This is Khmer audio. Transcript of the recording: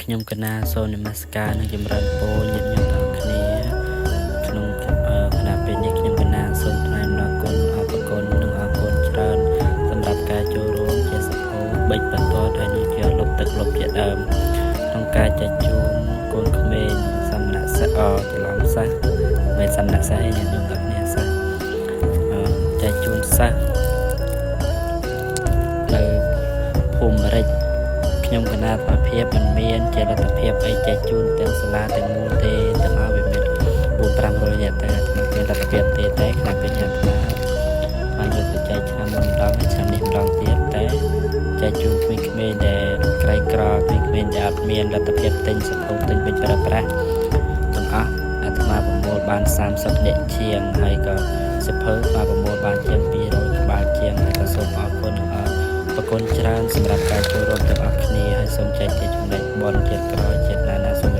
ខ្ញុំកណាសូមនមស្ការនិងចម្រើនពរញាតិញោមទាំងគ្នាក្នុងគណៈពេលនេះខ្ញុំកណាសូមថ្លែងអំណរគុណអរគុណនិងអរគុណច្រើនសម្រាប់ការចូលរួមជាសភៅបិចបន្ទាត់ហើយនឹងជាលុបទឹកលុបជាដើមក្នុងការចែកជូនកូនក្មេងសំណាក់សិស្សច្រឡំសិស្សមិនសំណាក់សិស្សឯញាតិញោមទាំងគ្នាសិស្សចែកជូនសិស្សនៅភូមិរិទ្ធខ្ញុំកណាថាភាពមិនមានជាលទ្ធភាពអីចែកជូនទាំងសាលាទាំងមូលទេទាំងអស់វាមាន 4-500 នាក់តែអាត្មាមានលទ្ធភាពទេតែខ្លះពេលអាត្មាបានយកទៅចែកឆ្នាំមុនម្ដងឆ្នាំនេះម្ដងទៀតតែចែកជូនក្មេងៗដែលក្រីក្រក្មេងៗដែលអត់មានលទ្ធភាពទិញសភៅទិញពេញប្រើប្រាស់ទាំងអស់អាត្មាប្រមូលបាន30នាក់ជាងហើយក៏សភៅអាត្មាប្រមូលបានជាង200ក្បាលជាងហើយក៏សូមអរគុណអរគុណច្រើនសម្រាប់ការចូលរួមទាំងអស់គ្នាហើយសូមចែកជាចំណែកបនជាតិក្រោយជាតិណាសូម